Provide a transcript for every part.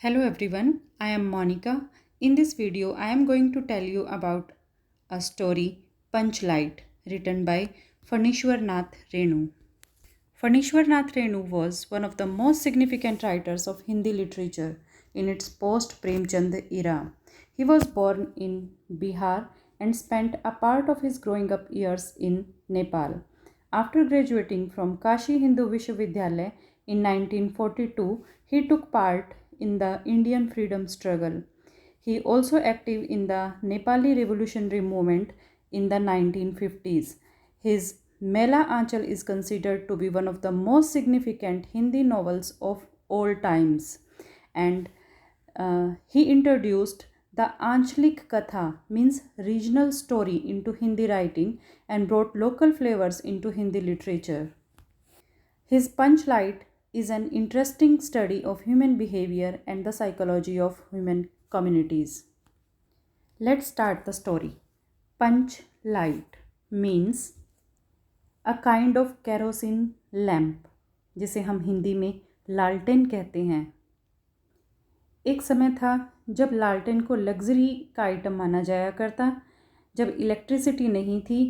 Hello everyone, I am Monica. In this video, I am going to tell you about a story, Punchlight, written by Phanishwar Nath Renu. Phanishwar Nath Renu was one of the most significant writers of Hindi literature in its post Premchand era. He was born in Bihar and spent a part of his growing up years in Nepal. After graduating from Kashi Hindu Vishwavidyalaya in 1942, he took part in the Indian freedom struggle. He also active in the Nepali revolutionary movement in the 1950s. His Mela Aanchal is considered to be one of the most significant Hindi novels of all times, and he introduced the Anchalik Katha, means regional story, into Hindi writing and brought local flavors into Hindi literature. His Punchlight is an interesting study of human behavior and the psychology of human communities. Let's start the story. Punchlight means a kind of kerosene lamp, जिसे हम हिंदी में लालटेन कहते हैं। एक समय था जब लालटेन को लग्जरी का आइटम माना जाया करता। जब इलेक्ट्रिसिटी नहीं थी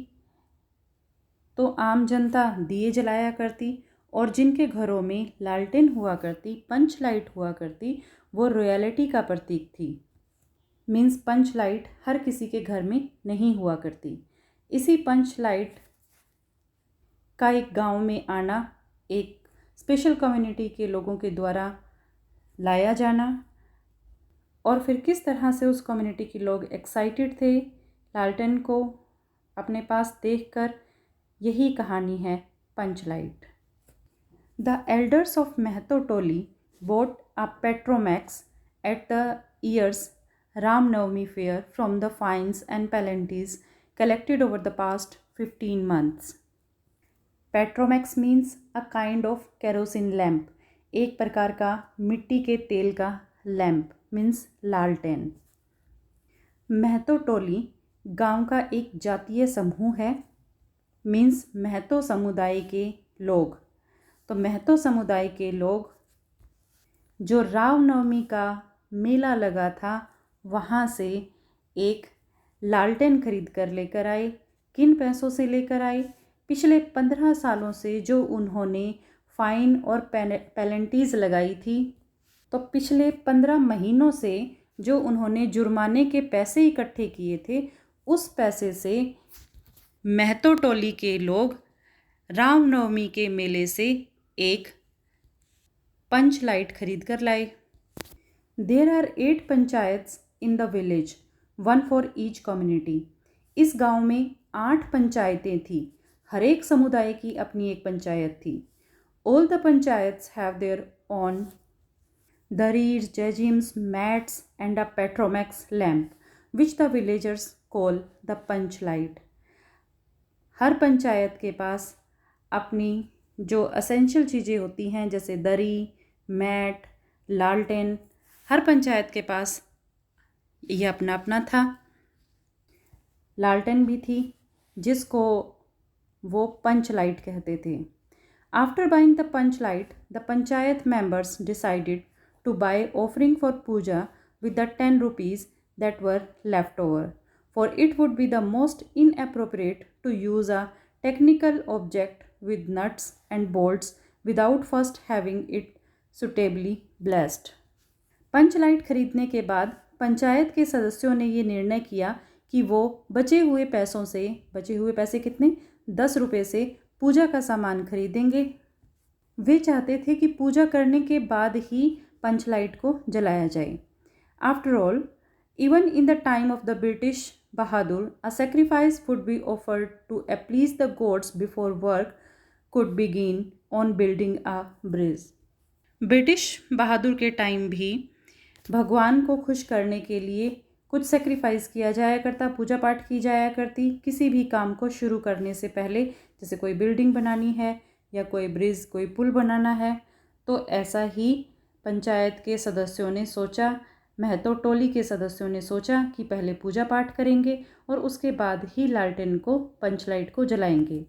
तो आम जनता दिए जलाया करती और जिनके घरों में लालटेन हुआ करती, पंच लाइट हुआ करती, वो रॉयल्टी का प्रतीक थी। मीन्स पंच लाइट हर किसी के घर में नहीं हुआ करती। इसी पंच लाइट का एक गांव में आना, एक स्पेशल कम्युनिटी के लोगों के द्वारा लाया जाना, और फिर किस तरह से उस कम्युनिटी के लोग एक्साइटेड थे लालटेन को अपने पास देखकर, यही कहानी है Panchlight. The elders of Mahto Toli bought a Petromax at the year's Ram Navami fair from the fines and penalties collected over the past 15 months. Petromax means a kind of kerosene lamp, एक प्रकार का मिट्टी के तेल का लैम्प, मीन्स लालटेन। महतो टोली गांव का एक जातीय समूह है, मीन्स महतो समुदाय के लोग। तो महतो समुदाय के लोग जो रामनवमी का मेला लगा था वहाँ से एक लालटेन खरीद कर लेकर आए। किन पैसों से लेकर आए? पिछले 15 सालों से जो उन्होंने फ़ाइन और पेनल्टीज़ लगाई थी, तो पिछले 15 महीनों से जो उन्होंने जुर्माने के पैसे इकट्ठे किए थे, उस पैसे से महतो टोली के लोग रामनवमी के मेले से एक पंच लाइट खरीद कर लाए। There are 8 panchayats in the village, 1 for each community. इस गांव में 8 पंचायतें थी, हर एक समुदाय की अपनी एक पंचायत थी। All the panchayats have their own daris, jajims, mats and a Petromax lamp which the villagers call the panch light. हर पंचायत के पास अपनी जो असेंशियल चीज़ें होती हैं, जैसे दरी, मैट, लालटेन, हर पंचायत के पास ये अपना अपना था। लालटेन भी थी जिसको वो पंच लाइट कहते थे। After buying the panch light, the panchayat members decided to buy offering for puja with the 10 rupees that were left over, for it would be the most inappropriate to use a technical object with nuts and bolts without first having it suitably blessed. Panchlight खरीदने के बाद पंचायत के सदस्यों ने ये निर्णय किया कि वो बचे हुए पैसों से, बचे हुए पैसे कितने, 10 रुपये से पूजा का सामान खरीदेंगे। वे चाहते थे कि पूजा करने के बाद ही पंचलाइट को जलाया जाए। After all, even in the time of the British Bahadur, a sacrifice would be offered to appease the gods before work could begin on building a bridge. British बहादुर के टाइम भी भगवान को खुश करने के लिए कुछ सेक्रीफाइस किया जाया करता, पूजा पाठ की जाया करती किसी भी काम को शुरू करने से पहले। जैसे कोई बिल्डिंग बनानी है या कोई ब्रिज, कोई पुल बनाना है, तो ऐसा ही पंचायत के सदस्यों ने सोचा, महतो टोली के सदस्यों ने सोचा कि पहले पूजा पाठ करेंगे और उसके बाद ही लालटेन को, पंचलाइट को जलाएंगे।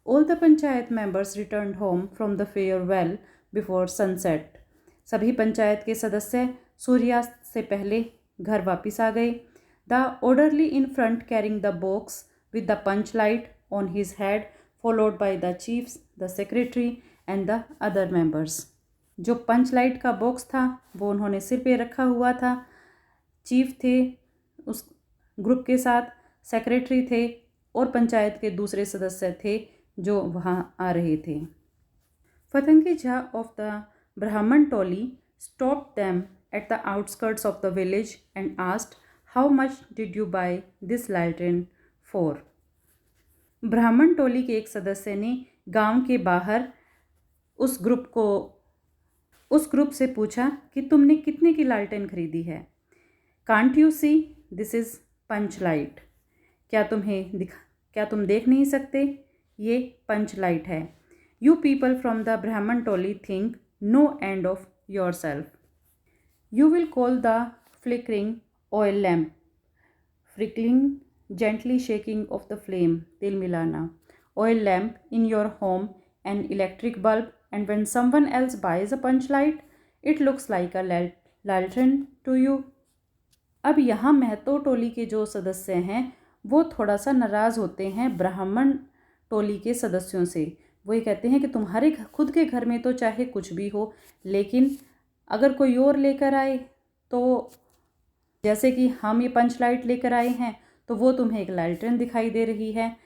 All the panchayat members return home from the fair well before sunset. सभी पंचायत के सदस्य सूर्यास्त से पहले घर वापस आ गए। The orderly in front carrying the box with the punch light on his head, followed by the chiefs, the secretary and the other members. जो पंच लाइट का बॉक्स था वो उन्होंने सिर पे रखा हुआ था। चीफ थे उस ग्रुप के साथ, सेक्रेटरी थे और पंचायत के दूसरे सदस्य थे जो वहाँ आ रहे थे। फतंगी Jha of the Brahmin Toli stopped them at the outskirts of the village and asked, "How much did you buy this lantern for?" ब्राह्मण टोली के एक सदस्य ने गांव के बाहर उस ग्रुप से पूछा कि तुमने कितने की लालटेन खरीदी है। Can't you see this is panch light. क्या तुम देख नहीं सकते? ये पंच लाइट है। You people from the Brahmin toli think no end of yourself. You will call the flickering oil lamp, flickering gently shaking of the flame, tilmilana, oil lamp in your home, an electric bulb, and when someone else buys a punch light, it looks like a lantern to you. अब यहाँ महतो टोली के जो सदस्य हैं वो थोड़ा सा नाराज़ होते हैं ब्राह्मण टोली के सदस्यों से। वो ये कहते हैं कि तुम्हारे खुद के घर में तो चाहे कुछ भी हो, लेकिन अगर कोई और लेकर आए, तो जैसे कि हम ये पंच लाइट लेकर आए हैं तो वो तुम्हें एक लैल्टर्न दिखाई दे रही है।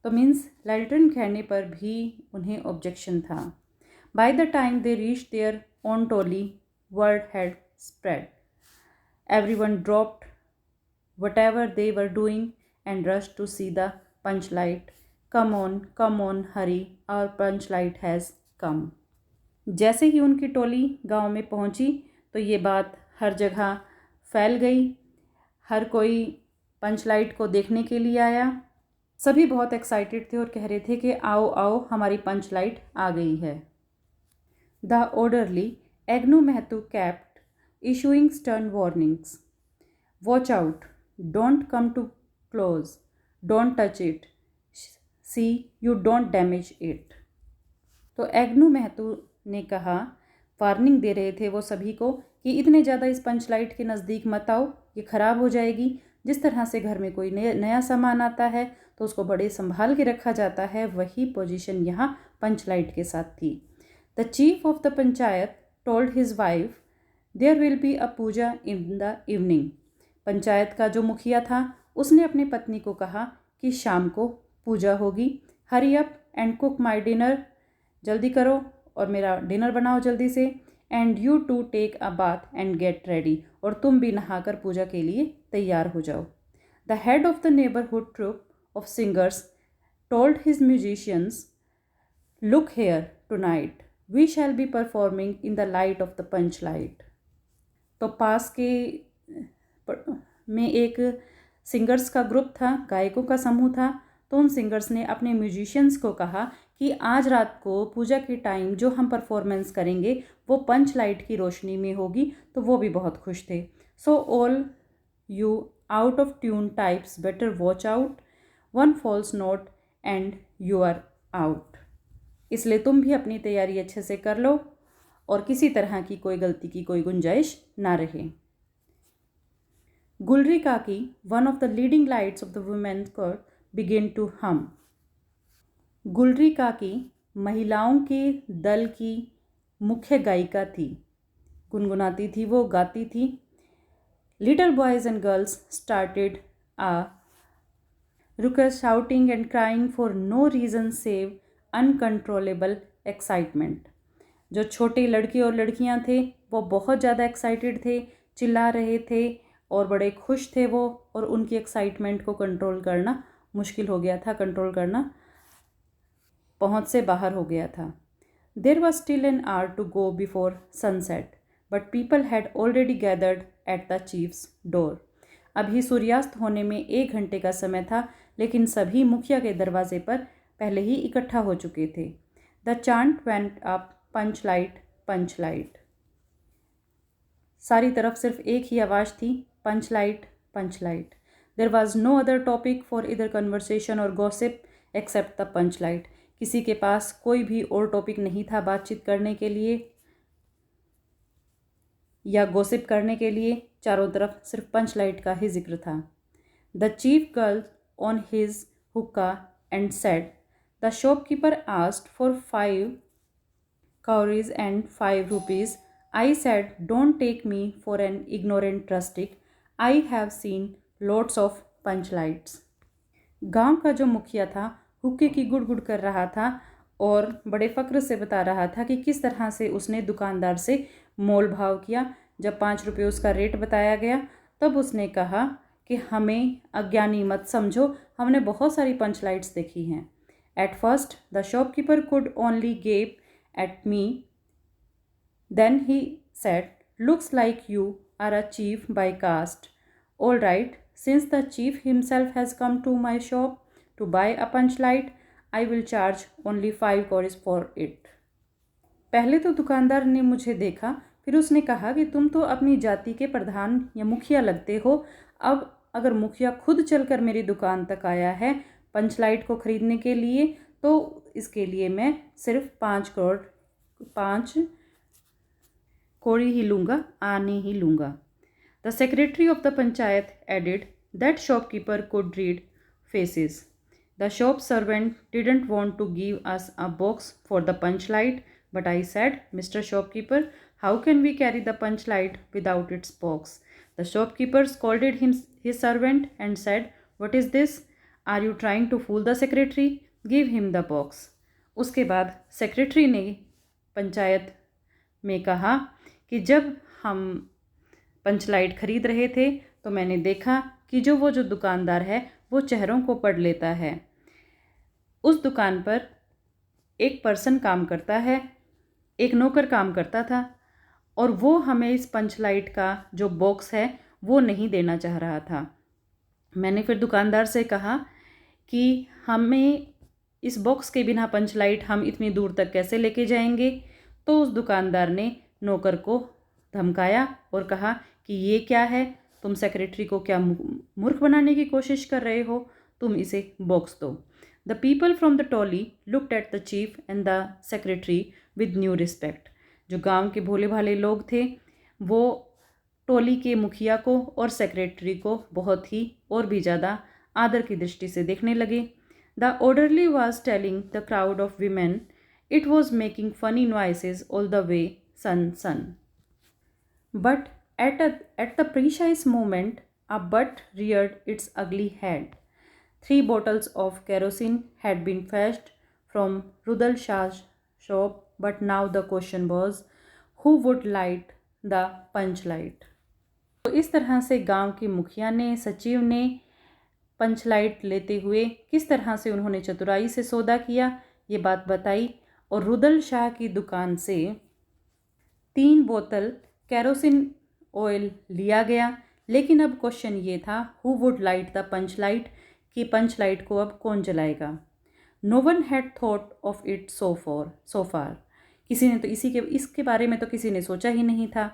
तो मीन्स लैल्टर्न कहने पर भी उन्हें ऑब्जेक्शन था। By the time they reach their own Toli, word had spread. Everyone dropped whatever they were doing and rushed to see the punch light. Come on, hurry, our punch light has come. जैसे ही उनकी टोली गांव में पहुंची तो ये बात हर जगह फैल गई। हर कोई पंच लाइट को देखने के लिए आया। सभी बहुत एक्साइटेड थे और कह रहे थे कि आओ आओ, हमारी पंच लाइट आ गई है। The orderly Agnu Mahto kept issuing stern warnings. Watch out, don't come too close, don't touch it, see you don't damage it. तो एग्नू महतो ने कहा, वार्निंग दे रहे थे वो सभी को कि इतने ज़्यादा इस पंच लाइट के नज़दीक मत आओ, ये ख़राब हो जाएगी। जिस तरह से घर में कोई नया सामान आता है तो उसको बड़े संभाल के रखा जाता है, वही पोजीशन यहाँ पंच लाइट के साथ थी। The chief of the panchayat told his wife there will be a puja in the evening. Panchayat का जो मुखिया था उसने अपनी पत्नी को कहा कि शाम को पूजा होगी। Hurry up and cook my dinner, जल्दी करो और मेरा डिनर बनाओ जल्दी से। And you too take a bath and get ready, और तुम भी नहाकर पूजा के लिए तैयार हो जाओ। The head of the neighbourhood troupe of singers told his musicians, look here tonight, we shall be performing in the light of the panch light. तो पास के में एक सिंगर्स का ग्रुप था, गायकों का समूह था। तो उन सिंगर्स ने अपने म्यूजिशियंस को कहा कि आज रात को पूजा के टाइम जो हम परफॉर्मेंस करेंगे वो पंच लाइट की रोशनी में होगी। तो वो भी बहुत खुश थे। So all you out of tune types better watch out, one false note and you are out. इसलिए तुम भी अपनी तैयारी अच्छे से कर लो और किसी तरह की कोई गलती की कोई गुंजाइश ना रहे। Gulri Kaki, one of the leading lights of the women's choir, begin to hum. Gulri काकी महिलाओं के दल की मुख्य गायिका थी। गुनगुनाती थी, वो गाती थी। Little boys and girls started a ruckus shouting and crying for no reason save uncontrollable excitement. जो छोटे लड़के और लड़कियां थे वो बहुत ज़्यादा एक्साइटेड थे, चिल्ला रहे थे और बड़े खुश थे वो, और उनकी एक्साइटमेंट को कंट्रोल करना मुश्किल हो गया था, कंट्रोल करना पहुंच से बाहर हो गया था। There was still an hour to go before sunset, but people had already gathered at the chief's door. अभी सूर्यास्त होने में 1 घंटे का समय था, लेकिन सभी मुखिया के दरवाजे पर पहले ही इकट्ठा हो चुके थे। The chant went up, panch light, panch light. सारी तरफ सिर्फ एक ही आवाज़ थी, panch light, panch light. There was no other topic for idle conversation और gossip except the panch light. किसी के पास कोई भी और टॉपिक नहीं था बातचीत करने के लिए। या गॉसिप करने के लिए चारों तरफ सिर्फ पंच लाइट का ही जिक्र था। The chief girl on his hookah and said, the shopkeeper asked for 5 cowries and 5 rupees. I said, don't take me for an ignorant rustic. I have seen lots of punch lights. गांव का जो मुखिया था हुक्के की गुड़ कर रहा था और बड़े फ़क्र से बता रहा था कि किस तरह से उसने दुकानदार से मोल भाव किया। जब 5 रुपये उसका रेट बताया गया तब उसने कहा कि हमें अज्ञानी मत समझो, हमने बहुत सारी पंच लाइट्स देखी हैं। At first the shopkeeper could only gap at me. Then he said, looks like you are a chief by caste. All right, since the chief himself has come to my shop to buy a punch light, I will charge only 5 cowries for it. पहले तो दुकानदार ने मुझे देखा, फिर उसने कहा कि तुम तो अपनी जाति के प्रधान या मुखिया लगते हो। अब अगर मुखिया खुद चलकर मेरी दुकान तक आया है पंच लाइट को खरीदने के लिए, तो इसके लिए मैं सिर्फ 5 कौड़ी ही लूँगा, आने ही लूँगा। The secretary of the panchayat added that shopkeeper could read faces. The shop servant didn't want to give us a box for the panch light, but I said, mister shopkeeper, how can we carry the panch light without its box? The shopkeeper scolded his servant and said, what is this? Are you trying to fool the secretary? Give him the box. उसके बाद secretary ने पंचायत में कहा कि जब हम पंच light खरीद रहे थे तो मैंने देखा कि वो जो दुकानदार है वो चेहरों को पढ़ लेता है। उस दुकान पर एक पर्सन काम करता है, एक नौकर काम करता था, और वो हमें इस पंच लाइट का जो बॉक्स है वो नहीं देना चाह रहा था। मैंने फिर दुकानदार से कहा कि हमें इस बॉक्स के बिना पंच लाइट हम इतनी दूर तक कैसे लेके जाएंगे? तो उस दुकानदार ने नौकर को धमकाया और कहा कि ये क्या है, तुम सेक्रेटरी को क्या मूर्ख बनाने की कोशिश कर रहे हो? तुम इसे बॉक्स दो। The people from the Toli looked at the cheap and the secretary with new respect. जो गांव के भोले भाले लोग थे वो टोली के मुखिया को और सेक्रेटरी को बहुत ही और भी ज़्यादा आदर की दृष्टि से देखने लगे। The orderly was telling the crowd of women it was making funny noises all the way, son. But at the precise moment, a butt reared its ugly head. 3 bottles of kerosene had been fetched from Rudal Shah's shop, but now the question was, who would light the punch light? तो इस तरह से गांव के मुखिया ने, सचिव ने पंच लाइट लेते हुए किस तरह से उन्होंने चतुराई से सौदा किया ये बात बताई, और रुदल शाह की दुकान से 3 बोतल कैरोसिन ऑयल लिया गया। लेकिन अब क्वेश्चन ये था, who would light the panch light, कि पंच लाइट को अब कौन जलाएगा। No one had thought of it so far, किसी ने तो इसके बारे में तो किसी ने सोचा ही नहीं था।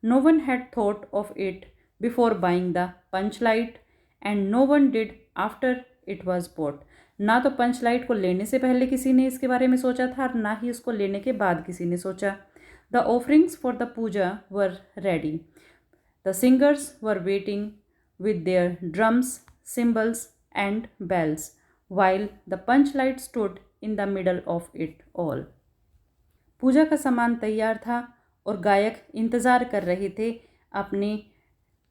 No one had thought of it before buying the panch light and no one did after it was bought. ना तो पंच लाइट को लेने से पहले किसी ने इसके बारे में सोचा था और ना ही उसको लेने के बाद किसी ने सोचा। The offerings for the puja were ready, the singers were waiting with their drums, cymbals and bells, while the panch light stood in the middle of it all. Puja का सामान तैयार था और गायक इंतज़ार कर रहे थे अपने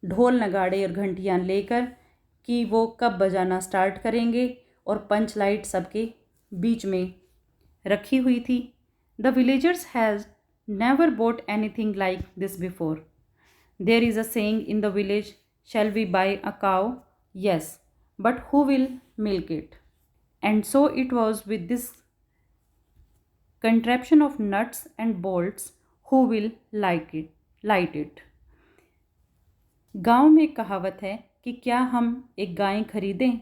ढोल नगाड़े और घंटियाँ लेकर कि वो कब बजाना स्टार्ट करेंगे, और पंच लाइट सबके बीच में रखी हुई थी। The villagers has never bought anything like this before. There is a saying in the village, shall we buy a cow? Yes, but who will milk it? And so it was with this contraption of nuts and bolts, who will light it? गांव में एक कहावत है कि क्या हम एक गाय खरीदें?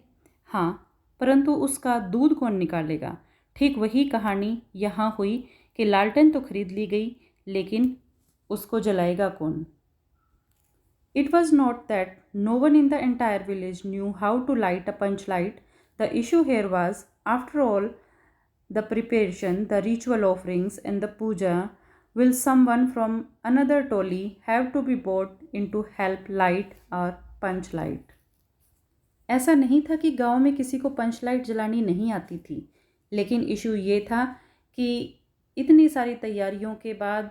हाँ, परंतु उसका दूध कौन निकालेगा? ठीक वही कहानी यहाँ हुई कि लालटेन तो खरीद ली गई, लेकिन उसको जलाएगा कौन? It was not that no one in the entire village knew how to light a punch light. The issue here was, after all, the preparation, the ritual offerings and the puja Will someone from another tolly have to be brought in to help light our punch light? ऐसा नहीं था कि गांव में किसी को पंच light जलानी नहीं आती थी, लेकिन इशू ये था कि इतनी सारी तैयारियों के बाद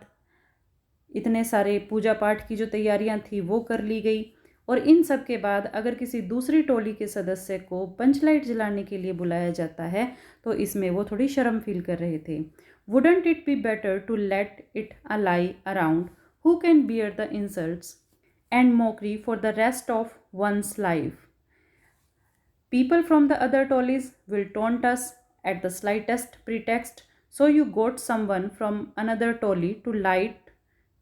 इतने सारे पूजा पाठ की जो तैयारियां थी वो कर ली गई, और इन सब के बाद अगर किसी दूसरी टोली के सदस्य को पंच लाइट जलाने के लिए बुलाया जाता है तो इसमें वो थोड़ी शर्म फील कर रहे थे. Wouldn't it be better to let it a lie around who can bear the insults and mockery for the rest of one's life. People from the other tollies will taunt us at the slightest pretext, so you got someone from another tolly to light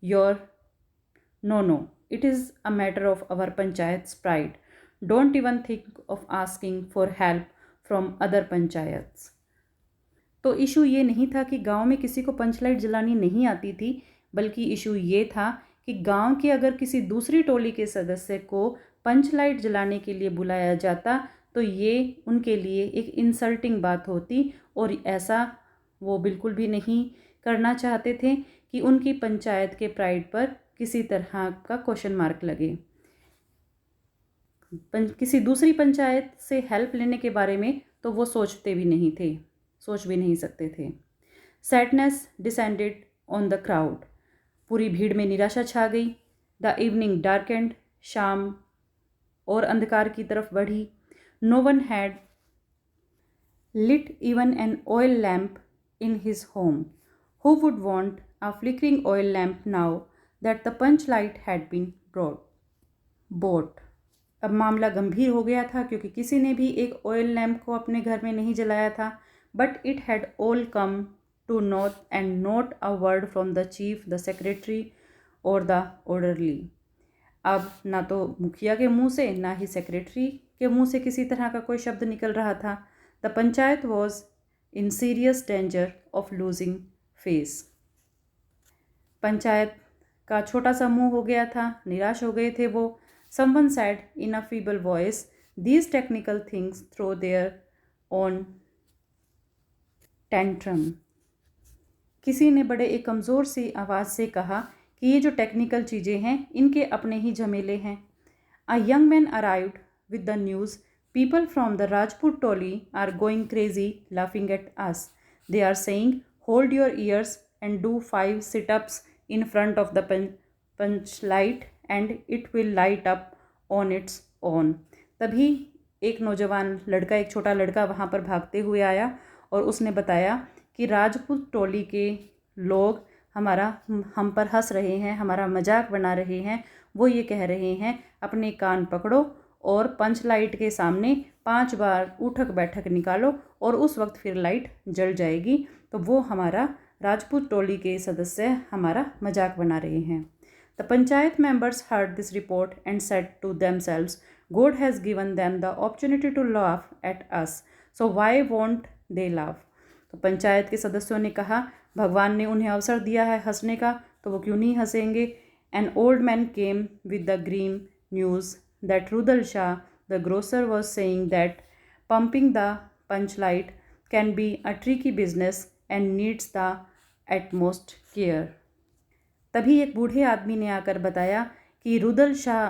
your. No, it is a matter of our panchayat's pride. Don't even think of asking for help from other panchayats. तो issue ये नहीं था कि गांव में किसी को पंचलाइट जलानी नहीं आती थी, बल्कि इशू ये था कि गांव के अगर किसी दूसरी टोली के सदस्य को पंचलाइट जलाने के लिए बुलाया जाता तो ये उनके लिए एक इंसल्टिंग बात होती, और ऐसा वो बिल्कुल भी नहीं करना चाहते थे कि उनकी पंचायत के प्राइड पर किसी तरह का क्वेश्चन मार्क लगे. किसी दूसरी पंचायत से हेल्प लेने के बारे में तो वो सोच भी नहीं सकते थे. Sadness descended on the crowd. पूरी भीड़ में निराशा छा गई. The evening darkened. शाम और अंधकार की तरफ बढ़ी. No one had lit even an oil lamp in his home. Who would want a flickering oil lamp now that the punch light had been bought? अब मामला गंभीर हो गया था क्योंकि किसी ने भी एक ऑयल लैम्प को अपने घर में नहीं जलाया था. But it had all come to naught and not a word from the chief, the secretary और द ऑर्डरली. अब ना तो मुखिया के मुंह से ना ही सेक्रेटरी के मुंह से किसी तरह का कोई शब्द निकल रहा था. The panchayat was in serious danger of losing face. Panchayat का छोटा सा मुंह हो गया था, निराश हो गए थे वो. Someone said in a feeble voice, these technical things throw their own tantrum. किसी ने बड़े एक कमज़ोर सी आवाज़ से कहा कि ये जो टेक्निकल चीज़ें हैं इनके अपने ही झमेले हैं. A young man arrived with the news. People from the Rajput Tolly are going crazy laughing at us. They are saying, hold your ears and do 5 sit-ups in front of the punch light and it will light up on its own. तभी एक नौजवान लड़का, एक छोटा लड़का वहाँ पर भागते हुए आया और उसने बताया कि राजपूत टोली के लोग हम पर हंस रहे हैं, हमारा मजाक बना रहे हैं. वो ये कह रहे हैं, अपने कान पकड़ो और पंच लाइट के सामने 5 बार उठक बैठक निकालो और उस वक्त फिर लाइट जल जाएगी. तो वो हमारा राजपूत टोली के सदस्य हमारा मजाक बना रहे हैं. The panchayat members heard this report and said to themselves, God has given them the opportunity to laugh at us, so why won't they laugh. तो पंचायत के सदस्यों ने कहा, भगवान ने उन्हें अवसर दिया है हंसने का, तो वो क्यों नहीं हंसेंगे. An old man came with the green news that Rudal Shah, the grocer, was saying that pumping the punch light can be a tricky business and needs the utmost care. तभी एक बूढ़े आदमी ने आकर बताया कि रुदल शाह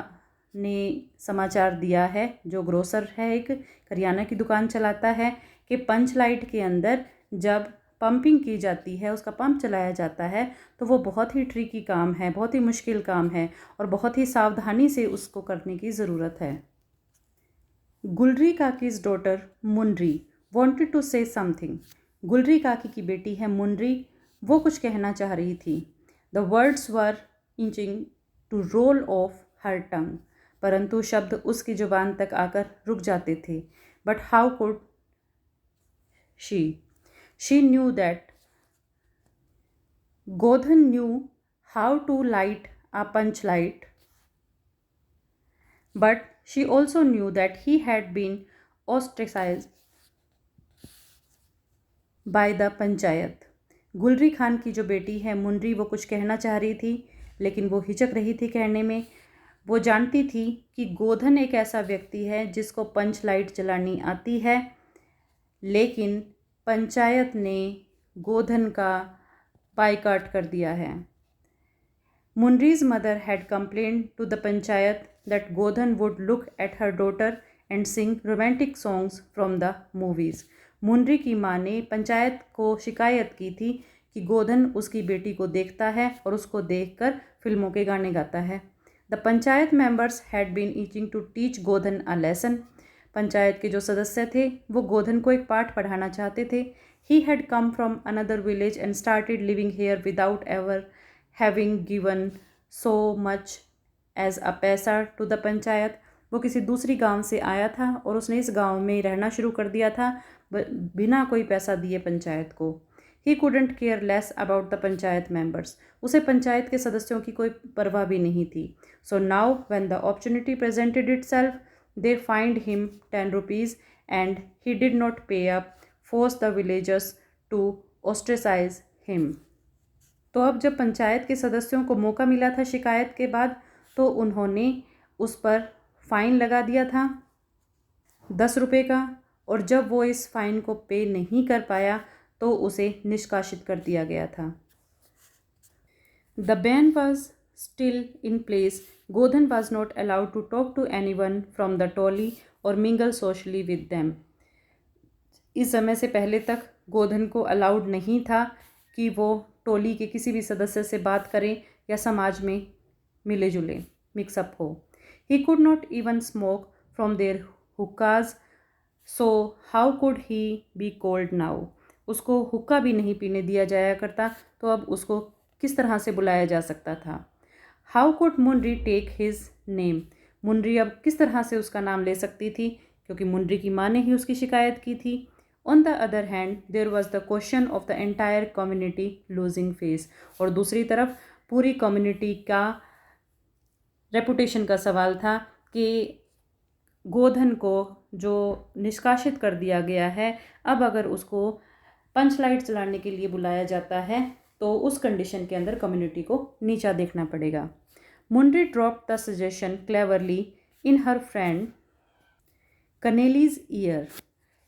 ने समाचार दिया है, जो ग्रोसर है, एक करियाना की दुकान चलाता है, कि पंच लाइट के अंदर जब पंपिंग की जाती है, उसका पंप चलाया जाता है, तो वो बहुत ही ट्रिकी काम है, बहुत ही मुश्किल काम है और बहुत ही सावधानी से उसको करने की ज़रूरत है. गुलरी काकी's डॉटर मुनरी wanted to say something. गुलरी काकी की बेटी है मुनरी, वो कुछ कहना चाह रही थी. The words were inching to roll off her tongue. परंतु शब्द उसकी जुबान तक आकर रुक जाते थे. But how could she? She knew that Godhan knew how to light a punch light, but she also knew that he had been ostracized by the panchayat. गुलरी खान की जो बेटी है मुनरी, वो कुछ कहना चाह रही थी, लेकिन वो हिचक रही थी कहने में. वो जानती थी कि गोधन एक ऐसा व्यक्ति है जिसको पंच लाइट जलानी आती है, लेकिन पंचायत ने गोधन का बाइकाट कर दिया है। मुनरी's mother had complained to the panchayat that Godhan would look at her daughter and sing romantic songs from the movies. मुनरी की माँ ने पंचायत को शिकायत की थी कि गोधन उसकी बेटी को देखता है और उसको देखकर फिल्मों के गाने गाता है। The panchayat members had been itching to teach Godhan a lesson. Panchayat के जो सदस्य थे वो गोधन को एक पाठ पढ़ाना चाहते थे। He had come from another village and started living here without ever having given so much as a paisa to the panchayat. वो किसी दूसरी गांव से आया था और उसने इस गांव में रहना शुरू कर दिया था बिना कोई पैसा दिए पंचायत को। ही couldn't care less about the panchayat members. उसे पंचायत के सदस्यों की कोई परवाह भी नहीं थी। So now when the opportunity presented itself they fined him 10 rupees and he did not pay up, force the villagers to ostracise him. तो अब जब पंचायत के सदस्यों को मौका मिला था शिकायत के बाद, तो उन्होंने उस पर फ़ाइन लगा दिया था 10 रुपये का, और जब वो इस फ़ाइन को पे नहीं कर पाया तो उसे निष्कासित कर दिया गया था। The ban was still in place. Godhan was not allowed to talk to anyone from the toli or mingle socially with them. इस समय से पहले तक गोधन को अलाउड नहीं था कि वो टोली के किसी भी सदस्य से बात करें या समाज में मिले जुले मिक्सअप हो। He could not even smoke from their hookahs, so how could he be called now. उसको हुक्का भी नहीं पीने दिया जाया करता, तो अब उसको किस तरह से बुलाया जा सकता था। How could Munri take his name. Munri अब किस तरह से उसका नाम ले सकती थी, क्योंकि मुनरी की माँ ने ही उसकी शिकायत की थी। On the other hand, there was the question of the entire community losing face। और दूसरी तरफ पूरी कम्युनिटी का रेपुटेशन का सवाल था कि गोधन को जो निष्कासित कर दिया गया है, अब अगर उसको पंच लाइट चलाने के लिए बुलाया जाता है तो उस कंडीशन के अंदर कम्युनिटी को नीचा देखना पड़ेगा। Munri dropped the suggestion cleverly in her friend Kaneli's ear.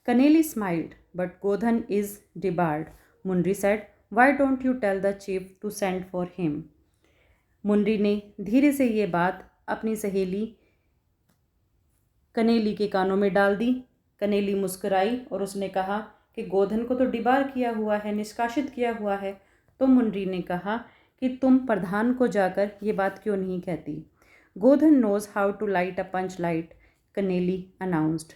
Kaneli smiled, but Godhan is debarred. Munri said, "Why don't you tell the chief to send for him?" मुनरी ने धीरे से ये बात अपनी सहेली कनेली के कानों में डाल दी। कनेली मुस्कुराई और उसने कहा कि गोधन को तो डिबार किया हुआ है, निष्कासित किया हुआ है। तो मुनरी ने कहा कि तुम प्रधान को जाकर ये बात क्यों नहीं कहती। Godhan knows how to light a panch light, Kaneli announced.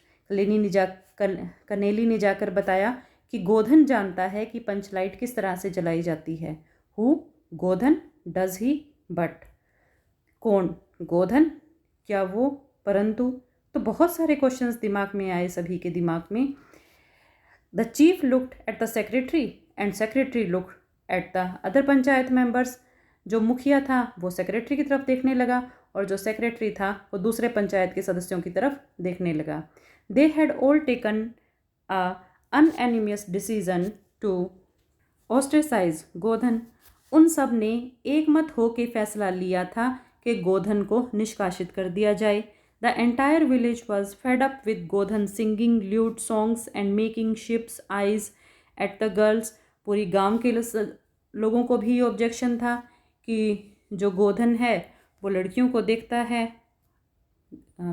Kaneli ने जाकर बताया कि गोधन जानता है कि पंचलाइट किस तरह से जलाई जाती है। Who Godhan, does he, but कौन गोधन, क्या वो, परंतु। तो बहुत सारे क्वेश्चंस दिमाग में आए सभी के दिमाग में। The chief looked at the secretary and secretary looked at the other panchayat members. जो मुखिया था वो सेक्रेटरी की तरफ देखने लगा और जो सेक्रेटरी था वो दूसरे पंचायत के सदस्यों की तरफ देखने लगा। They had all taken a unanimous decision to ostracize गोधन। उन सब ने एक मत हो के फैसला लिया था कि गोधन को निष्कासित कर दिया जाए। The entire village was fed up with Godhan singing lewd songs and making sheep's eyes at the girls। पूरी गांव के लोगों को भी ऑब्जेक्शन था कि जो गोधन है वो लड़कियों को देखता है,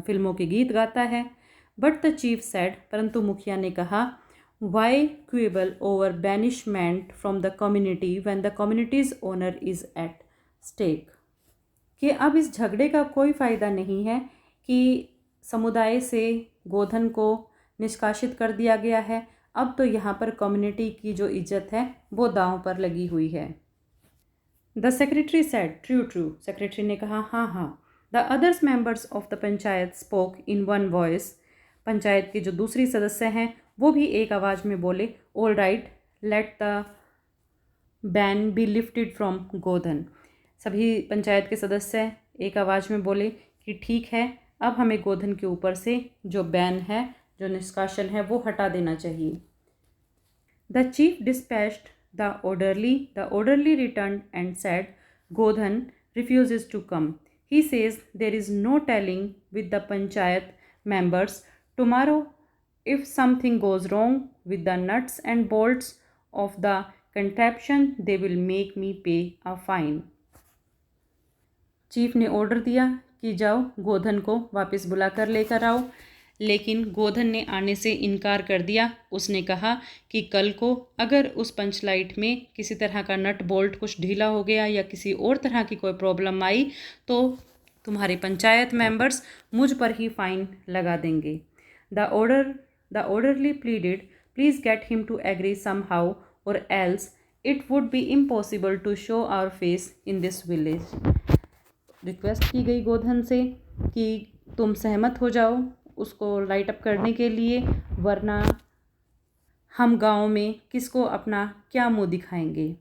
फिल्मों के गीत गाता है। बट द चीफ सेड, परंतु मुखिया ने कहा, why quibble over banishment from the community when the community's honour is at stake. कि अब इस झगड़े का कोई फ़ायदा नहीं है कि समुदाय से गोधन को निष्कासित कर दिया गया है, अब तो यहाँ पर कम्युनिटी की जो इज्जत है वो दांव पर लगी हुई है। The secretary said, true true. Secretary ने कहा, हाँ हाँ। The others members of the panchayat spoke in one voice. Panchayat के जो दूसरी सदस्य हैं वो भी एक आवाज़ में बोले, all right, let the ban be lifted from Godhan. सभी पंचायत के सदस्य एक आवाज़ में बोले कि ठीक है, अब हमें गोधन के ऊपर से जो बैन है, जो निष्कासन है, वो हटा देना चाहिए। The chief dispatched the orderly returned and said, Godhan refuses to come. He says there is no telling with the panchayat members. Tomorrow, if something goes wrong with the nuts and bolts of the contraption, they will make me pay a fine. Chief ने order दिया कि जाओ गोधन को वापस बुलाकर लेकर आओ, लेकिन गोधन ने आने से इनकार कर दिया। उसने कहा कि कल को अगर उस पंच लाइट में किसी तरह का नट बोल्ट कुछ ढीला हो गया या किसी और तरह की कोई प्रॉब्लम आई तो तुम्हारे पंचायत मेंबर्स मुझ पर ही फाइन लगा देंगे। The orderly pleaded, please get him to agree somehow or else it would be impossible to show our face in this village. Request की गई गोधन से कि तुम सहमत हो जाओ उसको लाइट अप करने के लिए, वरना हम गांव में किसको अपना क्या मुंह दिखाएंगे।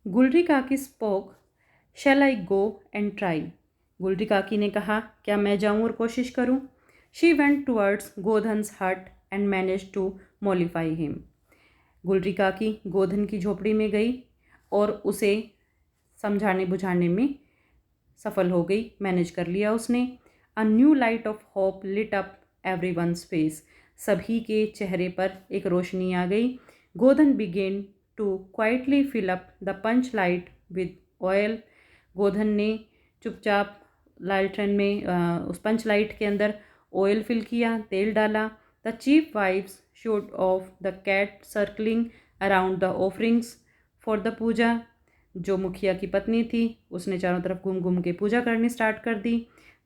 Gulri Kaki spoke, shall I go and try. Gulri Kaki ने कहा, क्या मैं जाऊं और कोशिश करूं। शी वेंट टुवर्ड्स गोधन्स हट एंड मैनेज टू मॉलिफाई हिम। गुलरी काकी गोधन की झोपड़ी में गई और उसे समझाने बुझाने में सफल हो गई, मैनेज कर लिया उसने। A new light of hope lit up everyone's face. सभी के चेहरे पर एक रोशनी आ गई। Godhan began to quietly fill up the panch light with oil. Godhan ने चुपचाप लालटेन में उस पंच लाइट के अंदर ऑयल फिल किया, तेल डाला। The chief wife's shooed off the cat circling around the offerings for the puja. जो मुखिया की पत्नी थी उसने चारों तरफ घूम घूम के पूजा करनी स्टार्ट कर दी।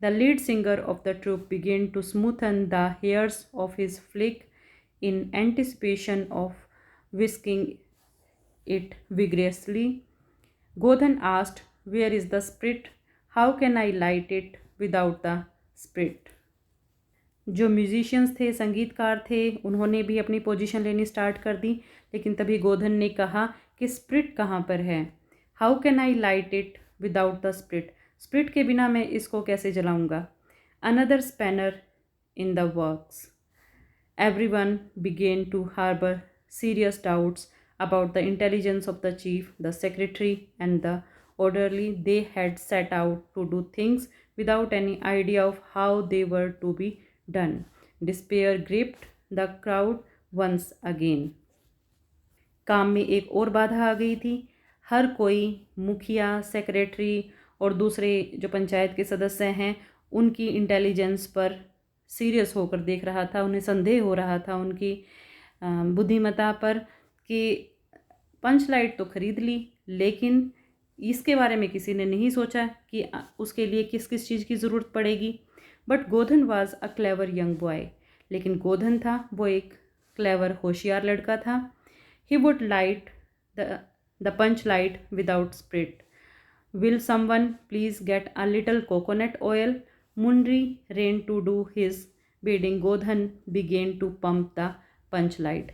The lead singer of the troupe began to smoothen the hairs of his flick in anticipation of whisking it vigorously. Godhan asked, where is the spirit, how can I light it without the spirit. जो musicians थे, संगीतकार थे, उन्होंने भी अपनी position लेनी start कर दी, लेकिन तभी गोधन ने कहा कि स्प्रिट कहाँ पर है। How can I light it without the spirit, spirit के बिना मैं इसको कैसे जलाऊंगा। Another spanner in the works. Everyone began to harbour serious doubts about the intelligence of the chief, the secretary, and the orderly. They had set out to do things without any idea of how they were to be done. Despair gripped the crowd once again. काम में एक और बाधा आ गई थी। हर कोई मुखिया, secretary और दूसरे जो पंचायत के सदस्य हैं उनकी इंटेलिजेंस पर सीरियस होकर देख रहा था। उन्हें संदेह हो रहा था उनकी बुद्धिमत्ता पर कि पंच लाइट तो खरीद ली, लेकिन इसके बारे में किसी ने नहीं सोचा कि उसके लिए किस किस चीज़ की ज़रूरत पड़ेगी। But Godhan was a clever young boy. लेकिन गोधन था वो एक क्लेवर होशियार लड़का था। He would light the panch light without spirit. Will someone please get a little coconut oil. Mundri ran to do his bidding. Godhan began to pump the panch light.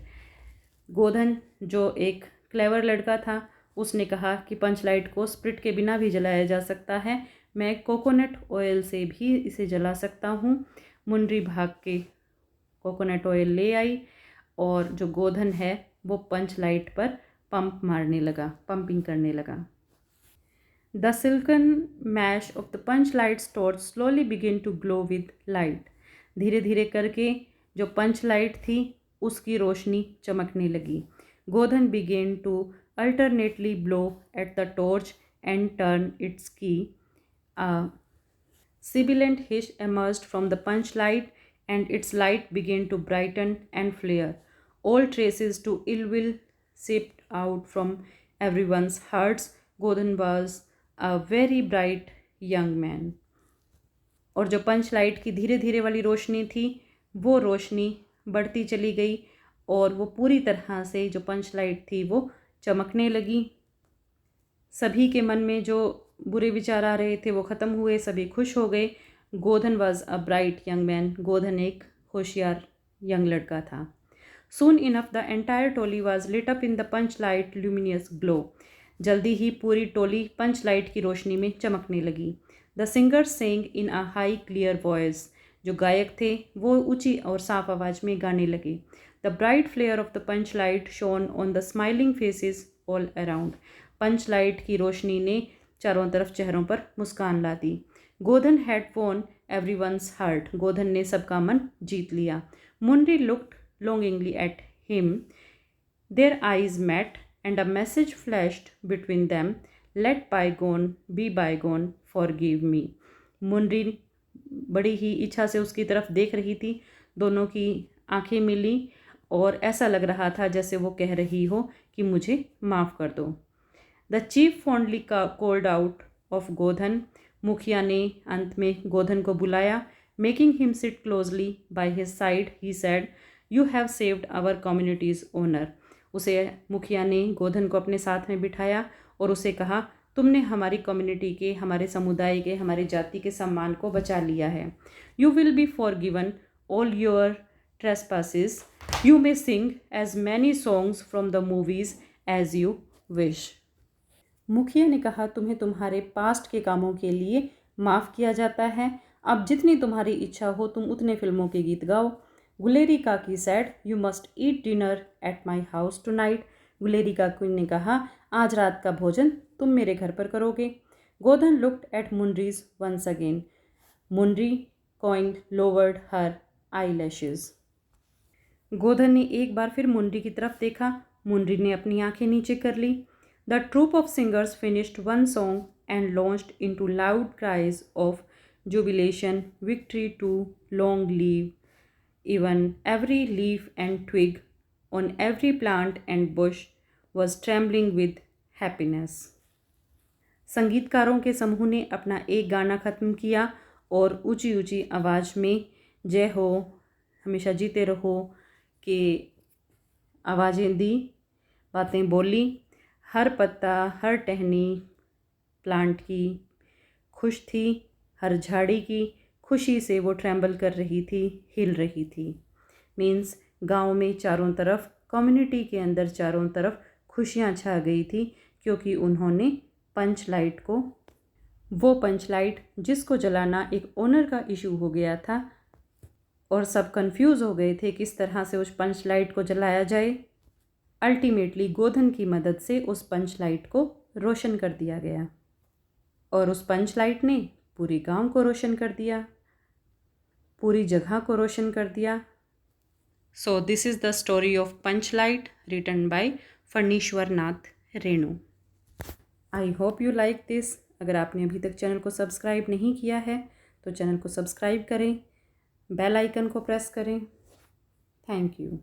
Godhan जो एक clever लड़का था उसने कहा कि पंच लाइट को स्प्रिट के बिना भी जलाया जा सकता है, मैं कोकोनट ऑयल से भी इसे जला सकता हूँ। मुंडरी भाग के कोकोनट ऑयल ले आई और जो गोधन है वो पंच लाइट पर पंपिंग करने लगा। The silken mesh of the panch light torch slowly begin to glow with light. धीरे धीरे करके जो पंच लाइट थी उसकी रोशनी चमकने लगी। Godhan began to alternately blow at the torch and turn its key. Sibilant hiss emerged from the punch light and its light began to brighten and flare. All traces to ill will seeped out from everyone's hearts. Godhan was a very bright young man. और जो पंच light की धीरे धीरे वाली रोशनी थी वो रोशनी बढ़ती चली गई और वो पूरी तरह से जो पंच लाइट थी वो चमकने लगी। सभी के मन में जो बुरे विचार आ रहे थे वो ख़त्म हुए, सभी खुश हो गए। Godhan was a bright young man. Godhan एक होशियार यंग लड़का था। Soon enough the entire toli was lit up in the panch light luminous glow. जल्दी ही पूरी टोली पंच लाइट की रोशनी में चमकने लगी। The singers sang in a high clear voice. जो गायक थे वो ऊंची और साफ आवाज़ में गाने लगे। The bright flare of the panch light shone on the smiling faces all around. पंच लाइट की रोशनी ने चारों तरफ चेहरों पर मुस्कान ला दी। Godhan had won everyone's heart. Godhan ने सबका मन जीत लिया। Mundri looked longingly at him. Their eyes met and a message flashed between them. Let bygone be bygone, forgive me. मुनरी बड़ी ही इच्छा से उसकी तरफ देख रही थी। दोनों की आंखें मिली और ऐसा लग रहा था जैसे वो कह रही हो कि मुझे माफ़ कर दो। The chief fondly called out of Godhan. मुखिया ने अंत में गोधन को बुलाया। Making him sit closely by his side he said, you have saved our community's honour. उसे मुखिया ने गोधन को अपने साथ में बिठाया और उसे कहा, तुमने हमारी कम्युनिटी के, हमारे समुदाय के, हमारी जाति के सम्मान को बचा लिया है। You will be forgiven all your trespasses. You may sing as many songs from the movies as you wish. मुखिया ने कहा, तुम्हें तुम्हारे पास्ट के कामों के लिए माफ़ किया जाता है। अब जितनी तुम्हारी इच्छा हो तुम उतने फिल्मों के गीत गाओ। Guleri Kaki said, you must eat dinner at my house tonight. Guleri Kaki ने कहा, आज रात का भोजन तुम मेरे घर पर करोगे। Godhan looked at Munri's once again. Munri कॉइंड lowered her eyelashes. Godhan ने एक बार फिर मुनरी की तरफ देखा। मुनरी ने अपनी आंखें नीचे कर ली। The troupe of singers finished one song and launched into loud cries of jubilation, victory to long live. Even every leaf and twig on every plant and bush was trembling with happiness. संगीतकारों के समूह ने अपना एक गाना ख़त्म किया और ऊंची ऊंची आवाज़ में जय हो, हमेशा जीते रहो के आवाज़ें दी, बातें बोली। हर पत्ता, हर टहनी प्लांट की खुश थी। हर झाड़ी की खुशी से वो ट्रैम्बल कर रही थी, हिल रही थी। मीन्स गांव में चारों तरफ, कम्युनिटी के अंदर चारों तरफ खुशियां छा गई थी क्योंकि उन्होंने पंच लाइट को, वो पंच लाइट जिसको जलाना एक ओनर का इशू हो गया था और सब कंफ्यूज हो गए थे किस तरह से उस पंच लाइट को जलाया जाए, अल्टीमेटली गोधन की मदद से उस पंच लाइट को रोशन कर दिया गया और उस पंच लाइट ने पूरे गांव को रोशन कर दिया, पूरी जगह को रोशन कर दिया। So this is the story of panch light written by Phanishwar Nath Renu. I hope you like this. अगर आपने अभी तक चैनल को सब्सक्राइब नहीं किया है तो चैनल को सब्सक्राइब करें, बेल आइकन को प्रेस करें। Thank you.